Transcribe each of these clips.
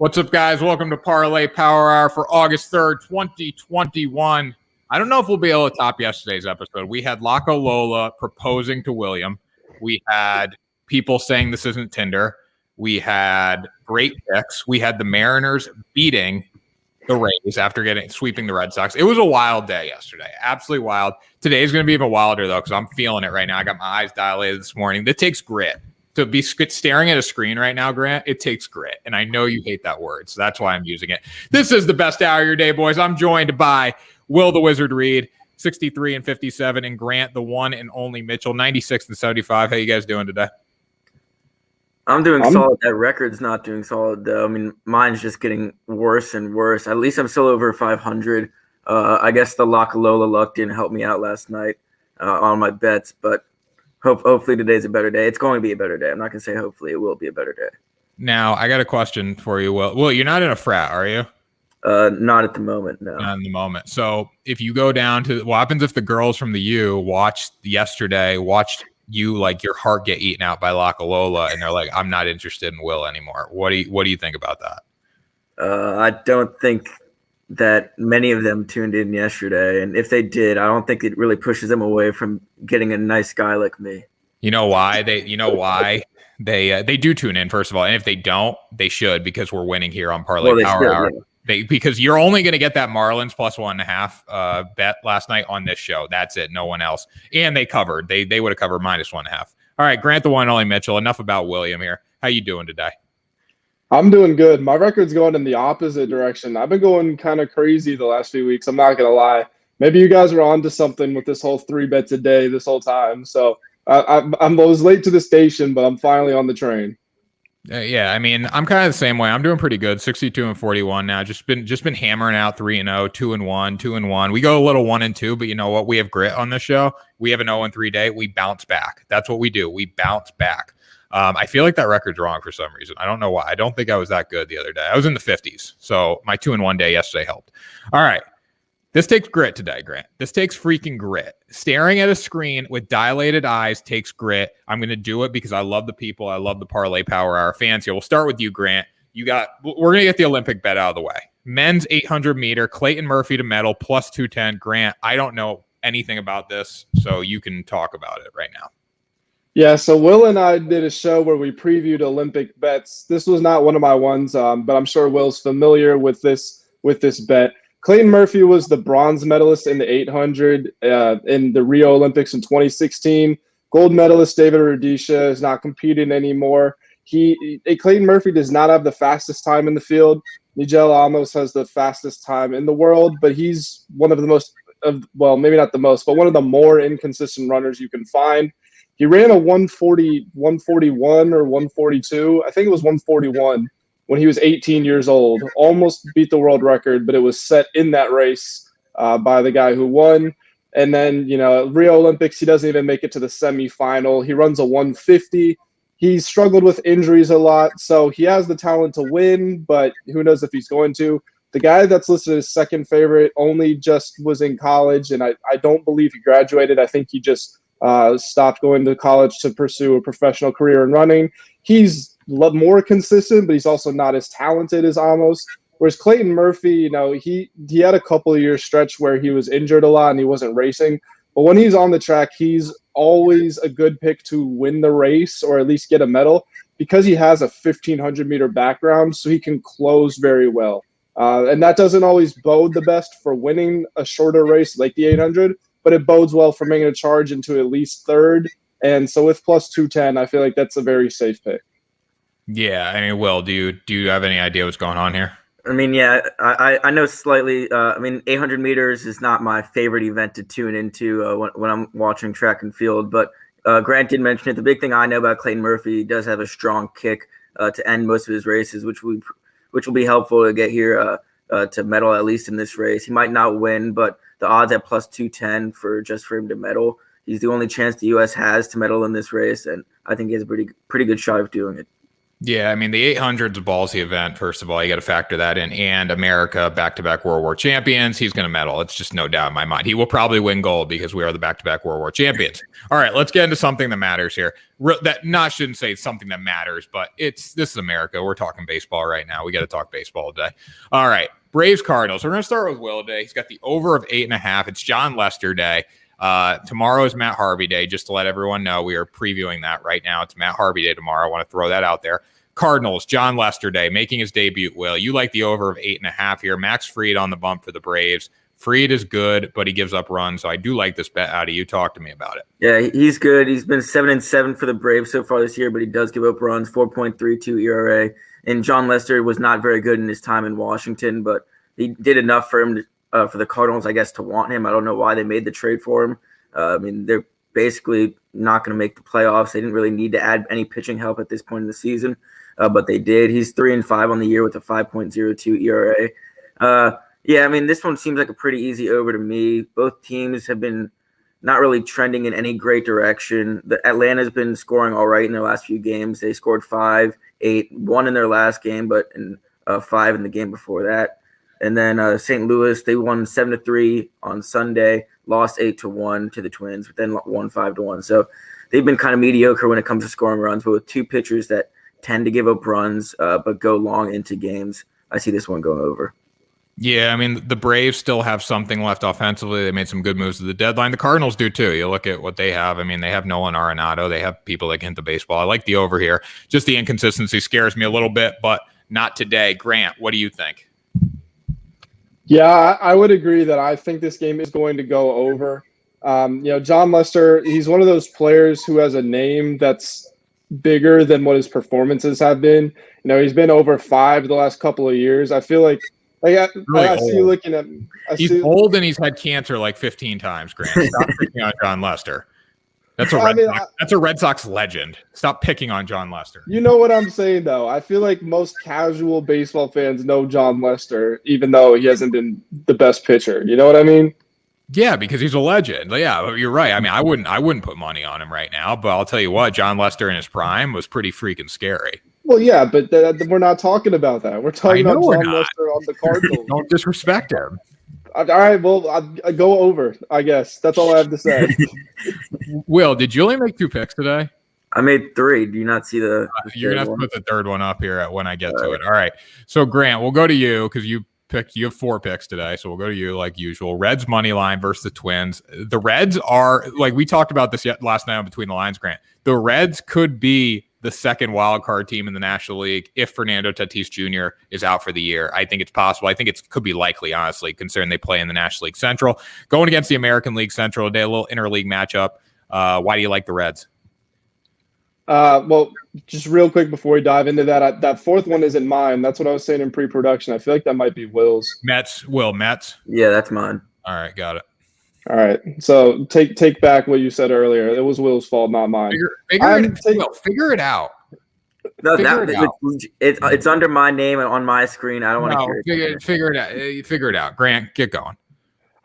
What's up, guys? Welcome to Parlay Power Hour for August 3rd, 2021. I don't know if we'll be able to top yesterday's episode. We had Loco Lola proposing to William. We had people saying this isn't Tinder. We had great picks. We had the Mariners beating the Rays after sweeping the Red Sox. It was a wild day yesterday. Absolutely wild. Today's going to be even wilder, though, because I'm feeling it right now. I got my eyes dilated this morning. It takes grit. To be staring at a screen right now, Grant, it takes grit. And I know you hate that word, so that's why I'm using it. This is the best hour of your day, boys. I'm joined by Will the Wizard Reed, 63 and 57, and Grant, the one and only Mitchell, 96 and 75. How you guys doing today? I'm doing solid. That record's not doing solid, though. I mean, mine's just getting worse and worse. At least I'm still over 500. I guess the Lock-A-Lola luck didn't help me out last night on my bets, but hopefully today's a better day. It's going to be a better day. I'm not going to say hopefully. It will be a better day. Now, I got a question for you, Will. Will, you're not in a frat, are you? Not at the moment, no. Not in the moment. So if you go down to – what happens if the girls from the U watched you like your heart get eaten out by Lock-A-Lola and they're like, I'm not interested in Will anymore? What do you think about that? I don't think that many of them tuned in yesterday, and if they did, I don't think it really pushes them away from getting a nice guy like me. You know why? They do tune in, first of all, and if they don't, they should, because we're winning here on Parlay Power Hour. Yeah. Because you're only going to get that Marlins plus 1.5 bet last night on this show. That's it. No one else. And they covered. They would have covered minus 1.5. All right, Grant, the one and only Mitchell. Enough about William here. How you doing today? I'm doing good. My record's going in the opposite direction. I've been going kind of crazy the last few weeks. I'm not going to lie. Maybe you guys were onto something with this whole 3 bets a day this whole time. So I was late to the station, but I'm finally on the train. Yeah, I mean, I'm kind of the same way. I'm doing pretty good, 62 and 41 now. Just been hammering out 3-0, 2-1, 2-1. We go a little 1-2, but you know what? We have grit on this show. We have an 0-3 day. We bounce back. That's what we do. We bounce back. I feel like that record's wrong for some reason. I don't know why. I don't think I was that good the other day. I was in the 50s, so my 2-1 day yesterday helped. All right. This takes grit today, Grant. This takes freaking grit. Staring at a screen with dilated eyes takes grit. I'm going to do it because I love the people. I love the Parlay Power Hour fans here. We'll start with you, Grant. We're going to get the Olympic bet out of the way. Men's 800 meter, Clayton Murphy to medal, plus 210. Grant, I don't know anything about this, so you can talk about it right now. Yeah, so Will and I did a show where we previewed Olympic bets. This was not one of my ones, but I'm sure Will's familiar with this bet. Clayton Murphy was the bronze medalist in the 800 in the Rio Olympics in 2016. Gold medalist David Rudisha is not competing anymore. Clayton Murphy does not have the fastest time in the field. Miguel Amos has the fastest time in the world, but he's one of the most, maybe not the most, but one of the more inconsistent runners you can find. He ran a 141 or 142. I think it was 141 when he was 18 years old. Almost beat the world record, but it was set in that race by the guy who won. And then, Rio Olympics, he doesn't even make it to the semifinal. He runs a 150. He struggled with injuries a lot, so he has the talent to win, but who knows if he's going to. The guy that's listed as second favorite only just was in college, and I don't believe he graduated. I think he just stopped going to college to pursue a professional career in running. He's more consistent, but he's also not as talented as Amos. Whereas Clayton Murphy, he had a couple of years stretch where he was injured a lot and he wasn't racing. But when he's on the track, he's always a good pick to win the race or at least get a medal because he has a 1,500 meter background, so he can close very well. And that doesn't always bode the best for winning a shorter race like the 800, but it bodes well for making a charge into at least third. And so with plus 210, I feel like that's a very safe pick. Yeah, I mean, Will, do you have any idea what's going on here? I mean, yeah, I know slightly. 800 meters is not my favorite event to tune into when I'm watching track and field. But Grant did mention it. The big thing I know about Clayton Murphy, he does have a strong kick to end most of his races, which will be helpful to get here to medal at least in this race. He might not win, but the odds at plus 210 for him to medal. He's the only chance the U.S. has to medal in this race, and I think he has a pretty good shot of doing it. Yeah, I mean, the 800's a ballsy event, first of all. You got to factor that in. And America, back-to-back World War champions, he's going to medal. It's just no doubt in my mind. He will probably win gold because we are the back-to-back World War champions. All right, let's get into something that matters here. Shouldn't say something that matters, but this is America. We're talking baseball right now. We got to talk baseball today. All right, Braves Cardinals. We're going to start with Will today. He's got the over of 8.5. It's John Lester Day. Tomorrow is Matt Harvey Day. Just to let everyone know, we are previewing that right now. It's Matt Harvey Day tomorrow. I want to throw that out there. Cardinals, John Lester Day, making his debut. Will, you like the over of 8.5 here? Max Fried on the bump for the Braves. Fried is good, but he gives up runs, so I do like this bet out of you. Talk to me about it. Yeah, he's good. He's been 7-7 for the Braves so far this year, but he does give up runs, 4.32 ERA. And John Lester was not very good in his time in Washington, but he did enough for him for the Cardinals, I guess, to want him. I don't know why they made the trade for him. I mean, they're basically not going to make the playoffs. They didn't really need to add any pitching help at this point in the season. But they did. He's 3-5 on the year with a 5.02 ERA. Yeah, I mean, this one seems like a pretty easy over to me. Both teams have been not really trending in any great direction. Atlanta's been scoring all right in their last few games. They scored 5, 8, 1 in their last game, but 5 in the game before that. And then St. Louis, they won 7-3 on Sunday, lost 8-1 to the Twins, but then won 5-1. So they've been kind of mediocre when it comes to scoring runs, but with two pitchers that tend to give up runs, but go long into games, I see this one going over. Yeah, I mean, the Braves still have something left offensively. They made some good moves at the deadline. The Cardinals do too. You look at what they have. I mean, they have Nolan Arenado. They have people that can hit the baseball. I like the over here. Just the inconsistency scares me a little bit, but not today. Grant, what do you think? Yeah, I would agree that I think this game is going to go over. John Lester, he's one of those players who has a name that's bigger than what his performances have been. He's been over 5 the last couple of years. I feel like I see you looking at. He's old and he's had cancer like 15 times. Grant, stop picking on John Lester. That's a Red Sox legend. Stop picking on John Lester. You know what I'm saying, though. I feel like most casual baseball fans know John Lester, even though he hasn't been the best pitcher. You know what I mean? Yeah, because he's a legend. Yeah, you're right. I mean, I wouldn't put money on him right now, but I'll tell you what, John Lester in his prime was pretty freaking scary. Well, yeah, but we're not talking about that. We're talking about John Lester on the Cardinals. Don't disrespect him. All right, well, I go over, I guess. That's all I have to say. Will, did you only make 2 picks today? I made 3. Do you not see the you're going to have to put the third one up here when I get to it. All right. So, Grant, we'll go to you because you have 4 picks today. So we'll go to you like usual. Reds money line versus the Twins. The Reds are, like we talked about this last night on Between the Lines, Grant. The Reds could be the second wild card team in the National League if Fernando Tatis Jr. is out for the year. I think it's possible. I think it could be likely, honestly, considering they play in the National League Central. Going against the American League Central today, a little interleague matchup. Why do you like the Reds? Well, just real quick before we dive into that, that fourth one isn't mine. That's what I was saying in pre-production. I feel like that might be Will's. Mets. Yeah, that's mine. All right, got it. All right, so take back what you said earlier. It was Will's fault, not mine. Figure it out. No, it's under my name and on my screen. I don't want to hear it. Figure it out. Figure it out. Grant, get going.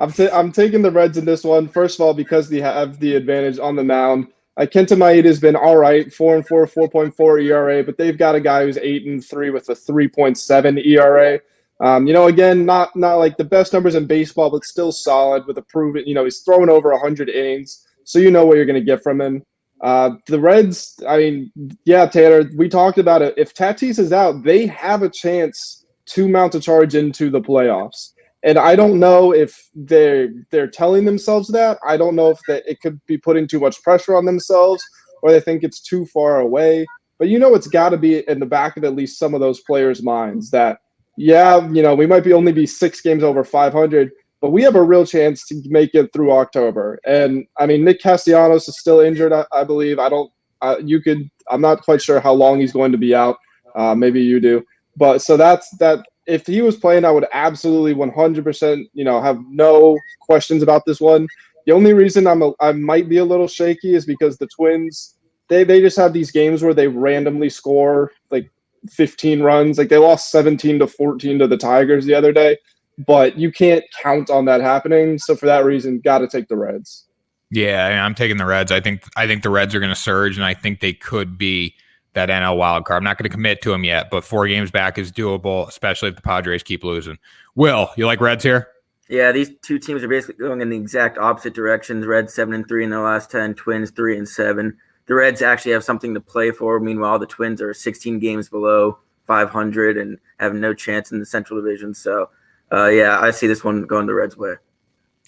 I'm taking the Reds in this one. First of all, because they have the advantage on the mound. Kenta Maeda's been all right, 4-4, 4.4 ERA, but they've got a guy who's 8-3 with a 3.7 ERA. Again, not like the best numbers in baseball, but still solid with a proven. He's throwing over 100 innings, so you know what you're going to get from him. The Reds, I mean, yeah, Taylor, we talked about it. If Tatis is out, they have a chance to mount a charge into the playoffs. And I don't know if they're telling themselves that. I don't know if it could be putting too much pressure on themselves or they think it's too far away. But it's got to be in the back of at least some of those players' minds that, we might only be 6 games over 500, but we have a real chance to make it through October. And, I mean, Nick Castellanos is still injured, I believe. I'm not quite sure how long he's going to be out. Maybe you do. But so that's that. If he was playing, I would absolutely 100%, have no questions about this one. The only reason I might be a little shaky is because the Twins, they just have these games where they randomly score like 15 runs. Like they lost 17-14 to the Tigers the other day, but you can't count on that happening. So for that reason, got to take the Reds. Yeah, I'm taking the Reds. I think the Reds are going to surge, and I think they could be NL wild card. I'm not going to commit to him yet, but 4 games back is doable, especially if the Padres keep losing. Will, you like Reds here? Yeah, these two teams are basically going in the exact opposite directions. Reds 7-3 in their last 10, Twins 3-7. The Reds actually have something to play for. Meanwhile, the Twins are 16 games below 500 and have no chance in the Central Division. So, yeah, I see this one going the Reds' way.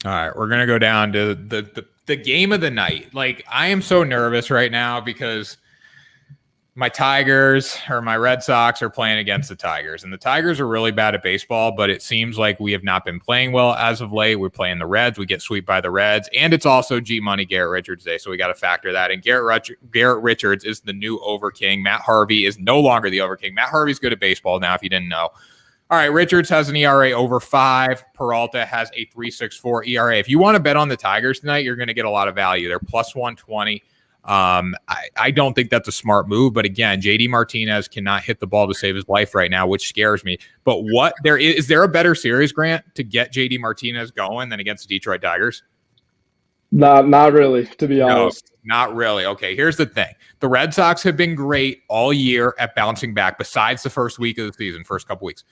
All right, we're going to go down to the game of the night. Like, I am so nervous right now because my Tigers or my Red Sox are playing against the Tigers, and the Tigers are really bad at baseball, but it seems like we have not been playing well as of late. We're playing the Reds. We get swept by the Reds, and it's also G-Money Garrett Richards Day, so we got to factor that in. Garrett Richards is the new over-king. Matt Harvey is no longer the over-king. Matt Harvey's good at baseball now, if you didn't know. All right, Richards has an ERA over 5. Peralta has a 3.64 ERA. If you want to bet on the Tigers tonight, you're going to get a lot of value. They're plus 120. I don't think that's a smart move, but again, JD Martinez cannot hit the ball to save his life right now, which scares me. But is there a better series, Grant, to get JD Martinez going than against the Detroit Tigers? Not really, to be honest. No, not really. Okay, here's the thing. The Red Sox have been great all year at bouncing back, besides the first week of the season, first couple weeks.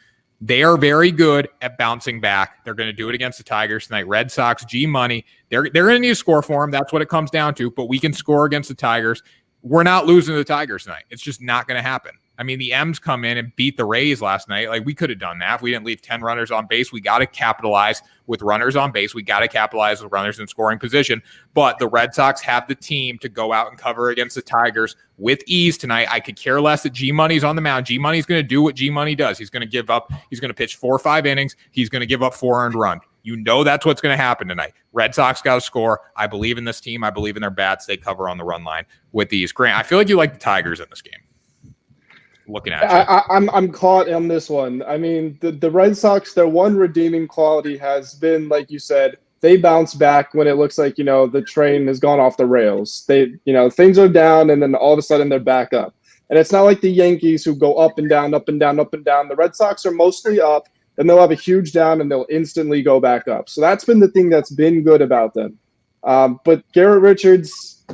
They are very good at bouncing back. They're going to do it against the Tigers tonight. Red Sox, G-Money. They're going to need to score for them. That's what it comes down to. But we can score against the Tigers. We're not losing to the Tigers tonight. It's just not going to happen. I mean, the M's come in and beat the Rays last night. Like, we could have done that. If we didn't leave 10 runners on base, we got to capitalize with runners on base. We got to capitalize with runners in scoring position. But the Red Sox have the team to go out and cover against the Tigers with ease tonight. I could care less that G-Money's on the mound. G-Money's going to do what G-Money does. He's going to give up. He's going to pitch 4 or 5 innings. He's going to give up 4 earned runs. You know that's what's going to happen tonight. Red Sox got to score. I believe in this team. I believe in their bats. They cover on the run line with these. Grant, I feel like you like the Tigers in this game. Looking at you. I'm caught on this one. I mean, the Red Sox, their one redeeming quality has been, like you said, they bounce back when it looks like, the train has gone off the rails. They, things are down, and then all of a sudden they're back up. And it's not like the Yankees who go up and down, up and down, up and down. The Red Sox are mostly up, then they'll have a huge down, and they'll instantly go back up. So that's been the thing that's been good about them. But Garrett Richards,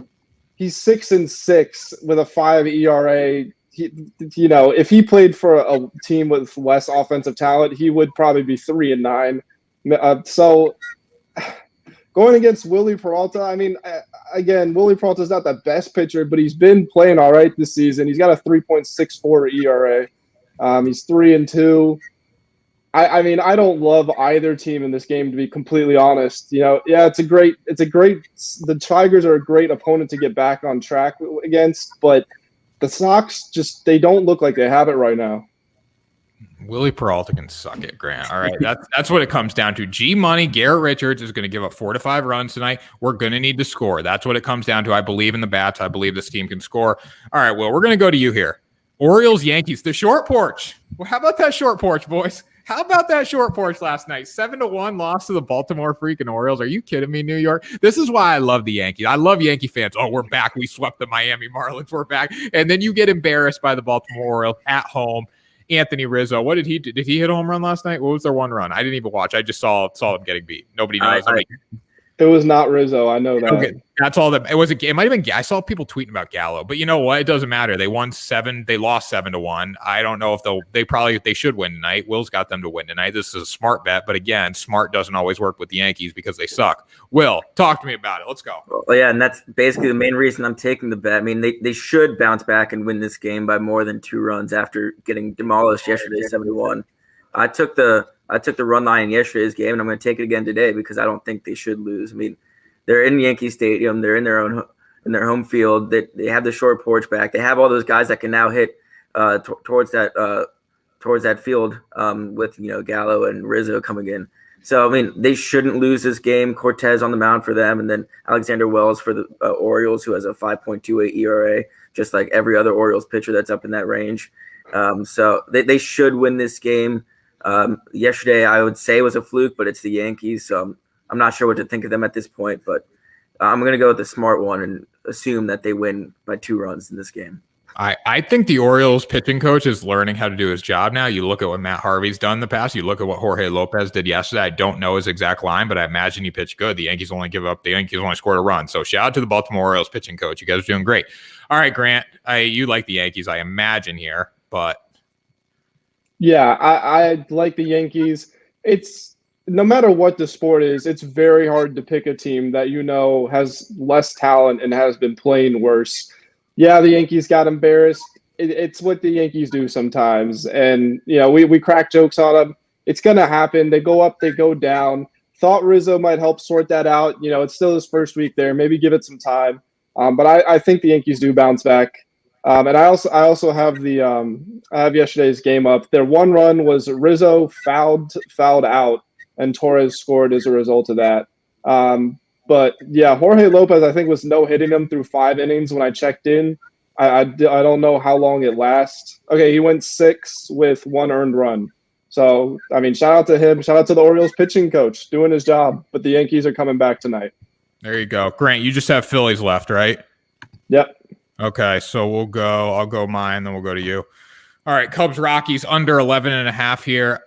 he's 6-6 with a 5 ERA. If he played for a team with less offensive talent, he would probably be 3-9. So going against Willie Peralta, I mean, again, Willie Peralta's not the best pitcher, but he's been playing all right this season. He's got a 3.64 ERA. He's 3-2. I mean, I don't love either team in this game, to be completely honest. The Tigers are a great opponent to get back on track against, but the Sox they don't look like they have it right now. Willie Peralta can suck it, Grant. All right, that's what it comes down to. G-Money, Garrett Richards is going to give up 4 to 5 runs tonight. We're going to need to score. That's what it comes down to. I believe in the bats. I believe this team can score. All right, well, we're going to go to you here. Orioles, Yankees, the short porch. Well, how about that short porch, boys? How about that short porch last night? 7-1 loss to the Baltimore freaking Orioles. Are you kidding me, New York? This is why I love the Yankees. I love Yankee fans. Oh, we're back. We swept the Miami Marlins. We're back. And then you get embarrassed by the Baltimore Orioles at home. Anthony Rizzo, what did he do? Did he hit a home run last night? What was their one run? I didn't even watch. I just saw him getting beat. Nobody knows. It was not Rizzo. I know that. Okay, that's all that it might have been. I saw people tweeting about Gallo, but you know what? It doesn't matter. They won 7. They lost 7-1. I don't know if they should win tonight. Will's got them to win tonight. This is a smart bet, but again, smart doesn't always work with the Yankees because they suck. Will, talk to me about it. Let's go. Well, yeah, and that's basically the main reason I'm taking the bet. I mean, they should bounce back and win this game by more than 2 runs after getting demolished yesterday, 7-1. I took the run line in yesterday's game, and I'm going to take it again today because I don't think they should lose. I mean, they're in Yankee Stadium. They're in their home field. They have the short porch back. They have all those guys that can now hit towards that field with Gallo and Rizzo coming in. So I mean, they shouldn't lose this game. Cortez on the mound for them, and then Alexander Wells for the Orioles, who has a 5.28 ERA, just like every other Orioles pitcher that's up in that range. So they should win this game. Yesterday, I would say was a fluke, but it's the Yankees, so I'm not sure what to think of them at this point. But I'm going to go with the smart one and assume that they win by 2 runs in this game. I think the Orioles pitching coach is learning how to do his job now. You look at what Matt Harvey's done in the past. You look at what Jorge Lopez did yesterday. I don't know his exact line, but I imagine he pitched good. The Yankees only scored a run. So shout out to the Baltimore Orioles pitching coach. You guys are doing great. All right, Grant. You like the Yankees, I imagine here, but Yeah, I like the Yankees. It's no matter what the sport is, it's very hard to pick a team that has less talent and has been playing worse. Yeah, the Yankees got embarrassed. It's what the Yankees do sometimes, and we crack jokes on them. It's gonna happen. They go up, they go down. Thought Rizzo might help sort that out. It's still his first week there. Maybe give it some time. But I think the Yankees do bounce back. And I also have I have yesterday's game up. Their one run was Rizzo fouled out, and Torres scored as a result of that. But yeah, Jorge Lopez I think was no hitting him through 5 innings when I checked in. I don't know how long it lasts. Okay, he went 6 with 1 earned run. So I mean, shout out to him. Shout out to the Orioles pitching coach doing his job. But the Yankees are coming back tonight. There you go, Grant. You just have Phillies left, right? Yep. Okay, so I'll go mine, then we'll go to you. All right, Cubs Rockies under 11.5 here.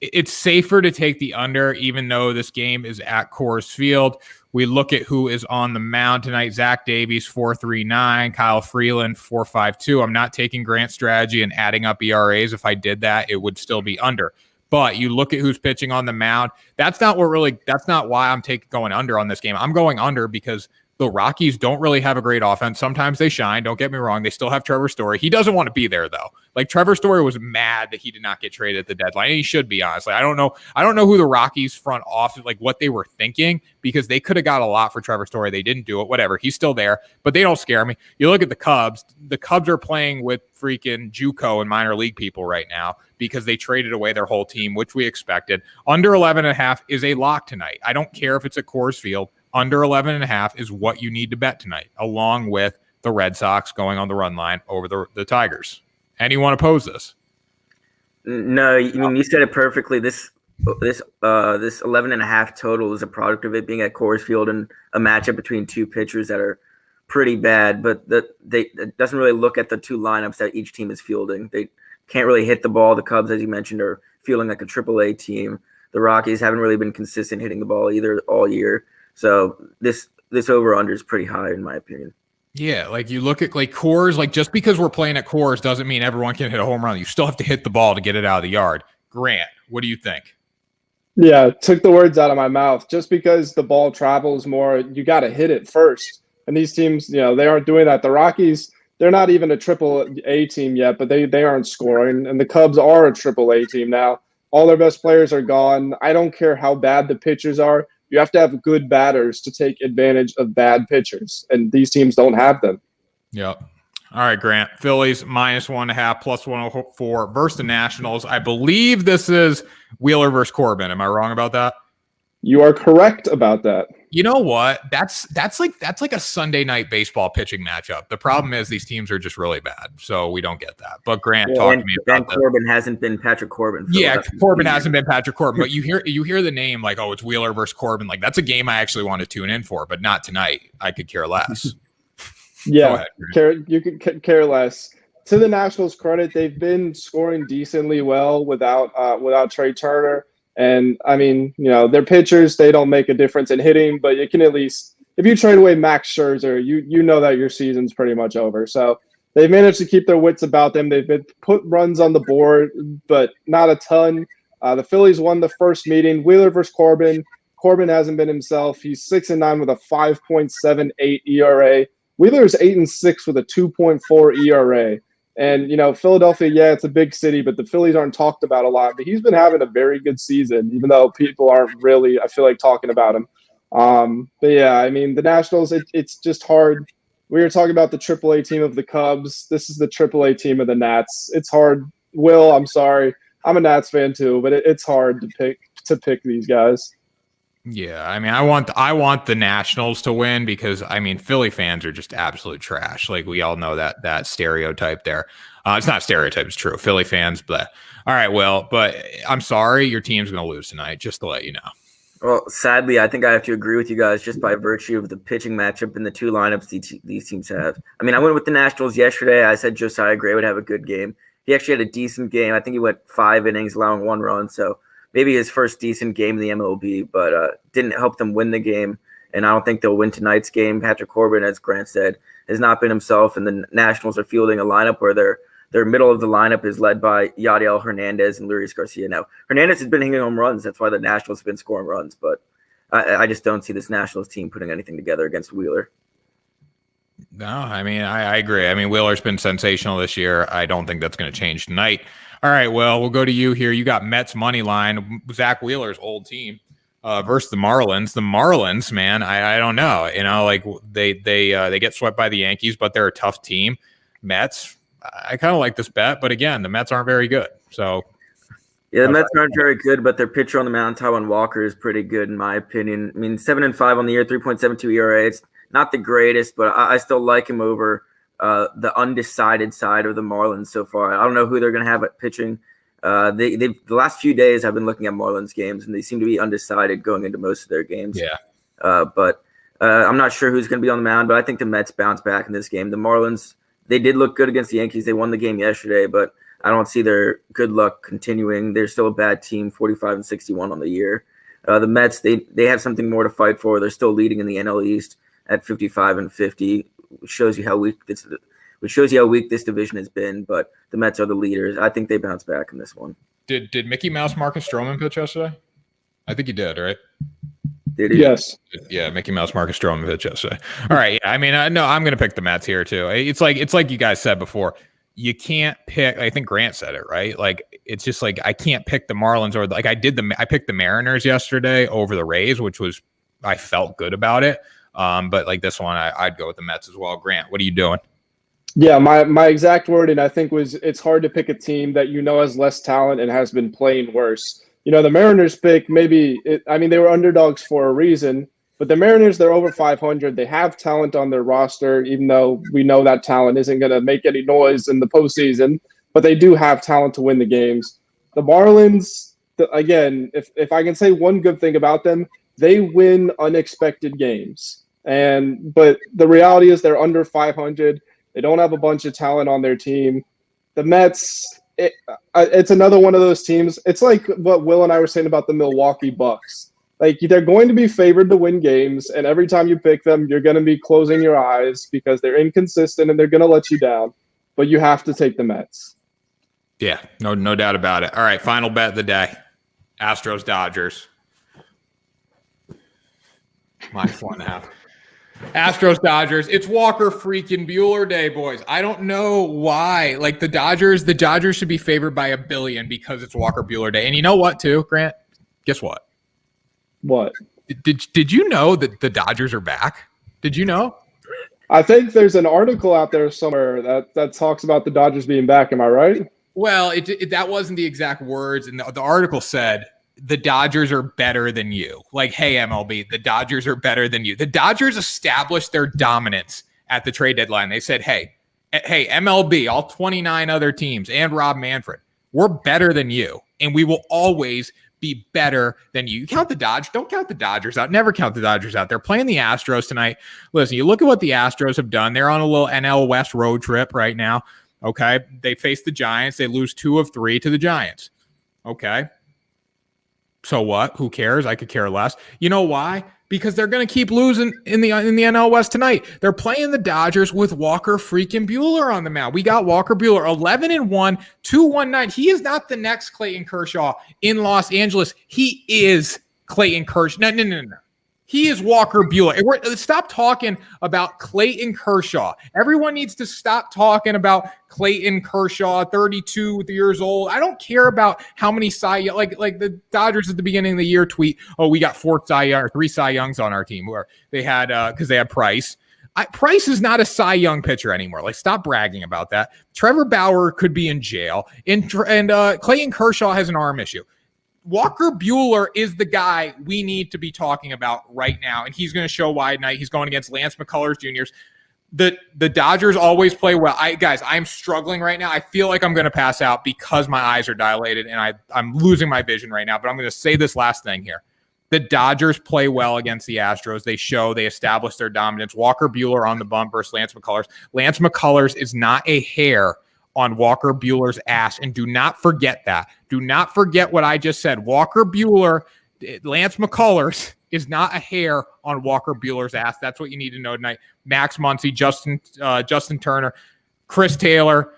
It's safer to take the under, even though this game is at Coors Field. We look at who is on the mound tonight. Zach Davies, 4.39. Kyle Freeland, 4.52. I'm not taking Grant's strategy and adding up ERAs. If I did that, it would still be under. But you look at who's pitching on the mound. That's not why I'm going under on this game. I'm going under because the Rockies don't really have a great offense. Sometimes they shine. Don't get me wrong. They still have Trevor Story. He doesn't want to be there, though. Like, Trevor Story was mad that he did not get traded at the deadline. And he should be, honestly. I don't know who the Rockies front office, like what they were thinking, because they could have got a lot for Trevor Story. They didn't do it. Whatever. He's still there, but they don't scare me. You look at the Cubs. The Cubs are playing with freaking JUCO and minor league people right now because they traded away their whole team, which we expected. Under 11.5 is a lock tonight. I don't care if it's at Coors Field. Under 11.5 is what you need to bet tonight, along with the Red Sox going on the run line over the Tigers. Anyone oppose this? No, I mean, you said it perfectly. This 11.5 total is a product of it being at Coors Field and a matchup between two pitchers that are pretty bad, but it doesn't really look at the two lineups that each team is fielding. They can't really hit the ball. The Cubs, as you mentioned, are fielding like a AAA team. The Rockies haven't really been consistent hitting the ball either all year. So this over-under is pretty high in my opinion. Yeah, like you look at like Coors, like just because we're playing at Coors doesn't mean everyone can hit a home run. You still have to hit the ball to get it out of the yard. Grant, what do you think? Yeah, took the words out of my mouth. Just because the ball travels more, you got to hit it first. And these teams, they aren't doing that. The Rockies, they're not even a AAA team yet, but they aren't scoring. And the Cubs are a AAA team now. All their best players are gone. I don't care how bad the pitchers are. You have to have good batters to take advantage of bad pitchers, and these teams don't have them. Yep. All right, Grant. Phillies -1.5, plus 104 versus the Nationals. I believe this is Wheeler versus Corbin. Am I wrong about that? You are correct about that. You know what? That's like a Sunday night baseball pitching matchup. The problem is these teams are just really bad, so we don't get that. But Grant, talk to me about that. Corbin hasn't been Patrick Corbin. Corbin hasn't been Patrick Corbin, but you hear the name like, oh, it's Wheeler versus Corbin. Like, that's a game I actually want to tune in for, but not tonight. I could care less. Yeah, you could care less. To the Nationals' credit, they've been scoring decently well without Trey Turner. And I mean, their pitchers, they don't make a difference in hitting, but you can at least, if you trade away Max Scherzer, you know that your season's pretty much over. So they've managed to keep their wits about them. They've been put runs on the board, but not a ton. The Phillies won the first meeting. Wheeler versus Corbin. Corbin hasn't been himself. He's 6-9 with a 5.78 ERA. Wheeler's 8-6 with a 2.4 ERA. And, Philadelphia, yeah, it's a big city, but the Phillies aren't talked about a lot. But he's been having a very good season, even though people aren't really, I feel like, talking about him. But, yeah, I mean, the Nationals, it's just hard. We were talking about the AAA team of the Cubs. This is the AAA team of the Nats. It's hard. Will, I'm sorry. I'm a Nats fan, too, but it's hard to pick these guys. Yeah, I mean, I want the Nationals to win because, I mean, Philly fans are just absolute trash. Like, we all know that stereotype there. It's not stereotype, it's true. Philly fans, but all right, Will, but I'm sorry, your team's going to lose tonight, just to let you know. Well, sadly, I think I have to agree with you guys just by virtue of the pitching matchup and the two lineups these teams have. I mean, I went with the Nationals yesterday. I said Josiah Gray would have a good game. He actually had a decent game. I think he went 5 innings, allowing 1 run, so maybe his first decent game in the MLB, but didn't help them win the game. and I don't think they'll win tonight's game. Patrick Corbin, as Grant said, has not been himself, and the Nationals are fielding a lineup where their middle of the lineup is led by Yadiel Hernandez and Luis Garcia. Now, Hernandez has been hitting home runs. That's why the Nationals have been scoring runs, but I just don't see this Nationals team putting anything together against Wheeler. No, I mean, I agree. I mean, Wheeler's been sensational this year. I don't think that's going to change tonight. All right, well, we'll go to you here. You got Mets money line, Zach Wheeler's old team versus the Marlins. The Marlins, man, I don't know. You know, like they get swept by the Yankees, but they're a tough team. Mets, I kind of like this bet, but again, the Mets aren't very good. So yeah, the Mets aren't very good, but their pitcher on the mound, Taijuan Walker, is pretty good in my opinion. I mean, 7-5 on the year, 3.72 ERA. It's not the greatest, but I still like him over the undecided side of the Marlins so far. I don't know who they're going to have at pitching. The last few days I've been looking at Marlins games, and they seem to be undecided going into most of their games. Yeah. But I'm not sure who's going to be on the mound, but I think the Mets bounce back in this game. The Marlins, they did look good against the Yankees. They won the game yesterday, but I don't see their good luck continuing. They're still a bad team, 45-61 on the year. The Mets, they have something more to fight for. They're still leading in the NL East at 55-50, which shows you how weak this division has been. But the Mets are the leaders. I think they bounce back in this one. Did Mickey Mouse Marcus Stroman pitch yesterday? I think he did, right? Did he? Yes. Yeah, Mickey Mouse Marcus Stroman pitch yesterday. All right. Yeah, I mean, no, I'm going to pick the Mets here too. It's like you guys said before. You can't pick. I think Grant said it right. Like it's just like I can't pick the Marlins or like I picked the Mariners yesterday over the Rays, which was I felt good about it. But like this one, I'd go with the Mets as well. Grant, what are you doing? Yeah, my exact wording I think was it's hard to pick a team that you know has less talent and has been playing worse. You know, the Mariners pick they were underdogs for a reason, but the Mariners, they're over 500. They have talent on their roster, even though we know that talent isn't going to make any noise in the postseason, but they do have talent to win the games. The Marlins, again, if I can say one good thing about them, they win unexpected games. But the reality is they're under 500. They don't have a bunch of talent on their team. The Mets, it's another one of those teams. It's like what Will and I were saying about the Milwaukee Bucks. Like they're going to be favored to win games, and every time you pick them, you're going to be closing your eyes because they're inconsistent and they're going to let you down. But you have to take the Mets. Yeah, no doubt about it. All right, final bet of the day: Astros Dodgers. -1.5. Astros Dodgers. It's Walker freaking Buehler Day, boys. I don't know why. Like the Dodgers should be favored by 1 billion because it's Walker Buehler Day. And you know what, too, Grant? Guess what? What? Did you know that the Dodgers are back? Did you know? I think there's an article out there somewhere that talks about the Dodgers being back. Am I right? Well, that wasn't the exact words, and the article said the Dodgers are better than you. Like, hey, MLB, the Dodgers are better than you. The Dodgers established their dominance at the trade deadline. They said, hey, MLB, all 29 other teams, and Rob Manfred, we're better than you, and we will always be better than you. You count the Dodgers. Don't count the Dodgers out. Never count the Dodgers out. They're playing the Astros tonight. Listen, you look at what the Astros have done. They're on a little NL West road trip right now. Okay. They face the Giants. They lose 2 of 3 to the Giants. Okay. So what? Who cares? I could care less. You know why? Because they're going to keep losing in the NL West tonight. They're playing the Dodgers with Walker freaking Buehler on the mound. We got Walker Buehler, 11-1, 2.19. He is not the next Clayton Kershaw in Los Angeles. He is Clayton Kershaw. No. He is Walker Buehler. Stop talking about Clayton Kershaw. Everyone needs to stop talking about Clayton Kershaw, 32 years old. I don't care about how many Cy Young, like the Dodgers at the beginning of the year tweet, oh, we got 3 Cy Youngs on our team, where they had because they had Price. Price is not a Cy Young pitcher anymore. Like, stop bragging about that. Trevor Bauer could be in jail, and Clayton Kershaw has an arm issue. Walker Buehler is the guy we need to be talking about right now, and he's going to show why tonight. He's going against Lance McCullers Jr. The Dodgers always play well. I'm struggling right now. I feel like I'm going to pass out because my eyes are dilated, and I'm losing my vision right now, but I'm going to say this last thing here. The Dodgers play well against the Astros. They establish their dominance. Walker Buehler on the bump versus Lance McCullers. Lance McCullers is not a hair on Walker Buehler's ass, and do not forget that. Do not forget what I just said. Walker Buehler, Lance McCullers is not a hair on Walker Buehler's ass. That's what you need to know tonight. Max Muncy, Justin Turner, Chris Taylor,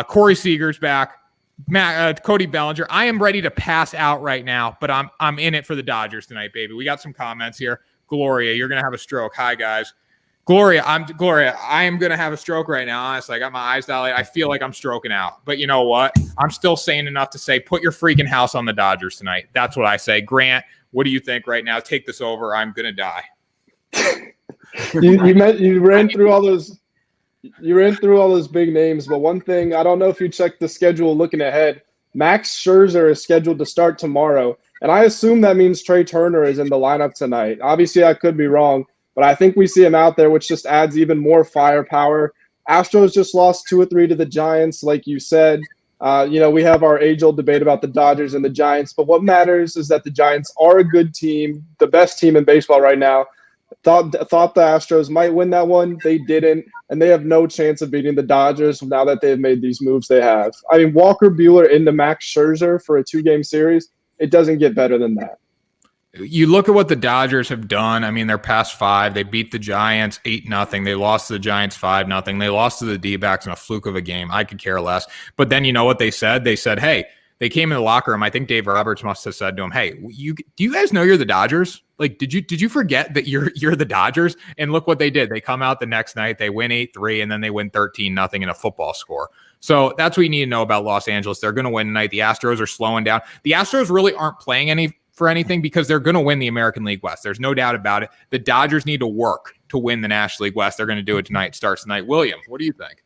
Corey Seager's back, Cody Bellinger. I am ready to pass out right now, but I'm in it for the Dodgers tonight, baby. We got some comments here. Gloria, you're gonna have a stroke. Hi guys. Gloria, I am gonna have a stroke right now. Honestly, I got my eyes dilated. I feel like I'm stroking out. But you know what? I'm still sane enough to say, put your freaking house on the Dodgers tonight. That's what I say. Grant, what do you think right now? Take this over. I'm gonna die. You ran through all those. You ran through all those big names, but one thing, I don't know if you checked the schedule looking ahead. Max Scherzer is scheduled to start tomorrow, and I assume that means Trey Turner is in the lineup tonight. Obviously, I could be wrong, but I think we see him out there, which just adds even more firepower. Astros just lost 2 or 3 to the Giants, like you said. We have our age-old debate about the Dodgers and the Giants, but what matters is that the Giants are a good team, the best team in baseball right now. Thought the Astros might win that one. They didn't, and they have no chance of beating the Dodgers now that they've made these moves they have. I mean, Walker Buehler into Max Scherzer for a 2-game series, it doesn't get better than that. You look at what the Dodgers have done. I mean, they're past 5. They beat the Giants 8-0. They lost to the Giants 5-0. They lost to the D-backs in a fluke of a game. I could care less. But then you know what they said? They said, hey, they came in the locker room. I think Dave Roberts must have said to him, hey, do you guys know you're the Dodgers? Like, did you forget that you're the Dodgers? And look what they did. They come out the next night, they win 8-3, and then they win 13-0 in a football score. So that's what you need to know about Los Angeles. They're going to win tonight. The Astros are slowing down. The Astros really aren't playing for anything because they're going to win the American League West. There's no doubt about it. The Dodgers need to work to win the National League West. They're going to do it tonight. Starts tonight. William, what do you think?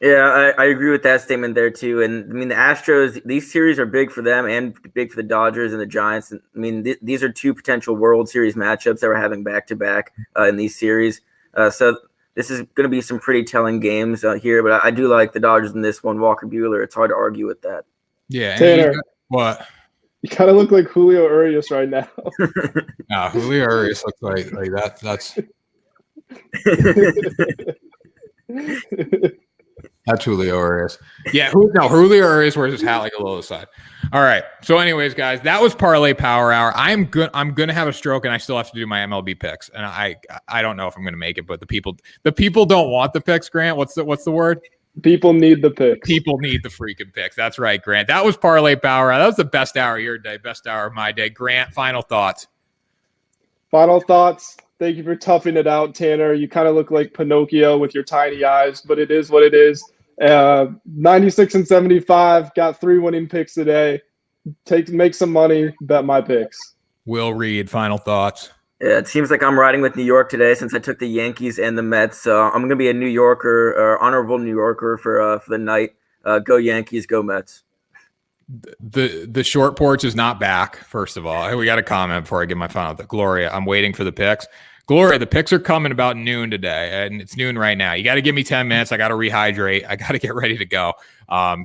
Yeah, I agree with that statement there too. And I mean, the Astros, these series are big for them and big for the Dodgers and the Giants. And, I mean, these are 2 potential World Series matchups that we're having back-to-back in these series. So this is going to be some pretty telling games here. But I do like the Dodgers in this one. Walker Buehler, it's hard to argue with that. Yeah. Tanner, what? You kind of look like Julio Urias right now. No, Julio Urias looks like that. That's Julio Urias. Yeah, Julio Urias wears his hat like a little aside. All right. So, anyways, guys, that was Parlay Power Hour. I'm gonna have a stroke, and I still have to do my MLB picks. And I don't know if I'm gonna make it, but the people don't want the picks. Grant, what's the word? People need the picks. People need the freaking picks. That's right, Grant. That was Parlay Power Hour. That was the best hour of your day, best hour of my day. Grant, final thoughts. Final thoughts. Thank you for toughing it out, Tanner. You kind of look like Pinocchio with your tiny eyes, but it is what it is. 96 and 75. Got 3 winning picks today. Make some money. Bet my picks. Will Reed, final thoughts. Yeah, it seems like I'm riding with New York today since I took the Yankees and the Mets. So I'm going to be a New Yorker, or honorable New Yorker for the night. Go Yankees, go Mets. The short porch is not back, first of all. We got a comment before I give my final thought. Gloria, I'm waiting for the picks. Gloria, the picks are coming about noon today, and it's noon right now. You got to give me 10 minutes. I got to rehydrate. I got to get ready to go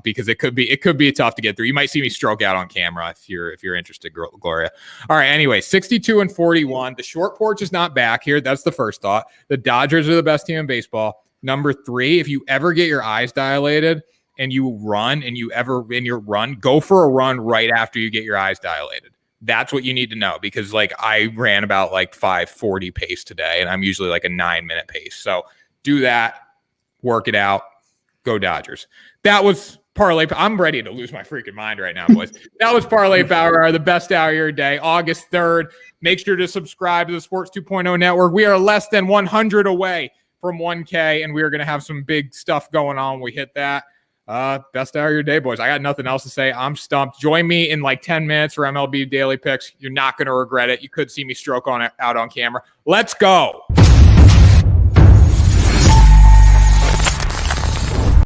because it could be tough to get through. You might see me stroke out on camera if you're interested, Gloria. All right. Anyway, 62 and 41. The short porch is not back here. That's the first thought. The Dodgers are the best team in baseball. Number 3, if you ever get your eyes dilated and you run and you ever in your run, go for a run right after you get your eyes dilated. That's what you need to know because I ran about 5:40 pace today and I'm usually a 9-minute pace. So do that, work it out, go Dodgers. That was Parlay. I'm ready to lose my freaking mind right now, boys. That was Parlay Power Hour, the best hour of your day, August 3rd. Make sure to subscribe to the Sports 2.0 Network. We are less than 100 away from 1K and we are going to have some big stuff going on when we hit that. Best hour of your day, boys. I got nothing else to say. I'm stumped. Join me in 10 minutes for MLB Daily Picks. You're not going to regret it. You could see me stroke out on camera. Let's go.